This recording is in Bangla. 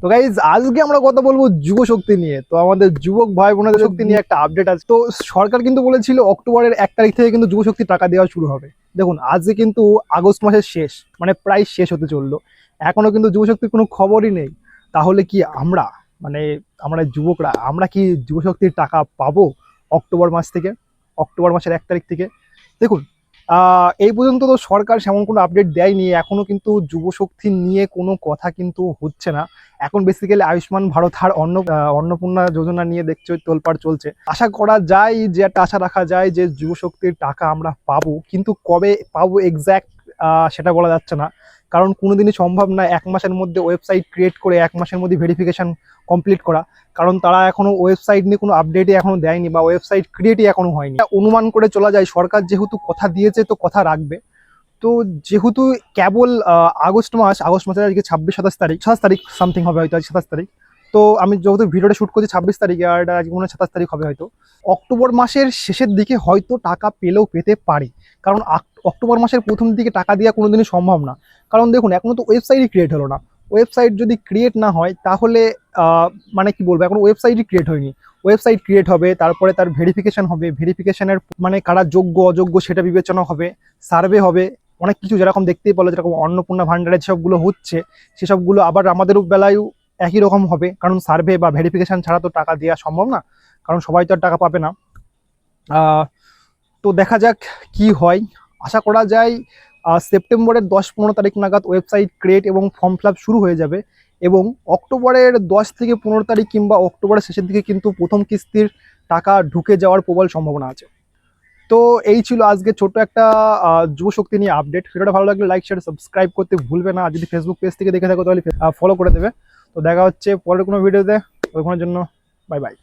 তো গাইজ আজকে আমরা কথা বলবো যুব শক্তি নিয়ে। তো আমাদের যুবক ভাই বোনেদের শক্তি নিয়ে একটা আপডেট আছে। তো সরকার কিন্তু বলেছিল অক্টোবরের 1 তারিখ থেকে কিন্তু যুব শক্তি টাকা দেওয়া শুরু হবে। দেখুন আজকে কিন্তু আগস্ট মাসের শেষ, মানে প্রায় শেষ হতে চললো, এখনো কিন্তু যুব শক্তির কোনো খবরই নেই। তাহলে কি আমরা, মানে আমরা যুবকরা, আমরা কি যুব শক্তির টাকা পাবো অক্টোবর মাস থেকে, অক্টোবর মাসের 1 তারিখ থেকে? দেখুন এই পর্যন্ত তো সরকার সেমন কোনো আপডেট দেয়নি, এখনো কিন্তু যুবশক্তি নিয়ে কোনো কথা কিন্তু হচ্ছে না। এখন বেসিক্যালি আয়ুষ্মান ভারত আর অন্নপূর্ণা যোজনা নিয়ে দেখছো তোলপাড় চলছে। আশা করা যায় যে, একটা আশা রাখা যায় যে যুবশক্তির টাকা আমরা পাবো, কিন্তু কবে পাবো এক্স্যাক্ট সেটা বলা যাচ্ছে না। কারণ কোনোদিনই সম্ভব না 1 মাসের মধ্যে ওয়েবসাইট ক্রিয়েট করে 1 মাসের মধ্যে ভেরিফিকেশন কমপ্লিট করা। কারণ তারা এখনো ওয়েবসাইট নিয়ে কোনো আপডেটই এখনো দেয়নি বা ওয়েবসাইট ক্রিয়েটই এখনো হয়নি। অনুমান করে চলা যায় সরকার যেহেতু কথা দিয়েছে তো কথা রাখবে। তো যেহেতু কেবল আগস্ট মাসের আজকে 26 27 তারিখ, 27 তারিখ সামথিং হবে হয়তো, আজ 27 তারিখ। তো আমি যেহেতু ভিডিওটা শুট করছি 26 তারিখে, আর আজকে মনে হয় 27 তারিখ হবে হয়তো। অক্টোবর মাসের শেষের দিকে হয়তো টাকা পেলেও পেতে পারি। কারণ অক্টোবর মাসের প্রথম দিকে টাকা দেওয়া কোনোদিনই সম্ভব না। কারণ দেখুন এখনো তো ওয়েবসাইটই ক্রিয়েট হলো না। ওয়েবসাইট যদি ক্রিয়েট না হয় তাহলে মানে কি বলবো, এখন ওয়েবসাইটই ক্রিয়েট হয়নি। ওয়েবসাইট ক্রিয়েট হবে, তারপরে তার ভেরিফিকেশন হবে, ভেরিফিকেশনের মানে কারা যোগ্য অযোগ্য সেটা বিবেচনা হবে, সার্ভে হবে, অনেক কিছু যেরকম দেখতেই পেলো, যেরকম অন্নপূর্ণা ভান্ডারের যেসবগুলো হচ্ছে সেসবগুলো আবার আমাদেরও বেলায়ও একই রকম হবে। কারণ সার্ভে বা ভেরিফিকেশন ছাড়া তো টাকা দেওয়া সম্ভব না, কারণ সবাই তো আর টাকা পাবে না। তো দেখা যাক কি হয়। আশা করা যায় সেপ্টেম্বরের 10-15 তারিখ নাগাদ ওয়েবসাইট ক্রিয়েট এবং ফর্ম ফিল আপ শুরু হয়ে যাবে, এবং অক্টোবরের 10 থেকে 15 তারিখ কিংবা অক্টোবরের শেষের দিকে কিন্তু প্রথম কিস্তির টাকা ঢুকে যাওয়ার প্রবল সম্ভাবনা আছে। তো এই ছিল আজকে ছোট্ট একটা যুব শক্তি নিয়ে আপডেট। ভিডিওটা ভালো লাগলে লাইক শেয়ার সাবস্ক্রাইব করতে ভুলবে না। আর যদি ফেসবুক পেজ থেকে দেখে থাকো তাহলে ফলো করে দেবে। তো দেখা হচ্ছে পরের কোনো ভিডিওতে। ওইখানের জন্য বাই বাই।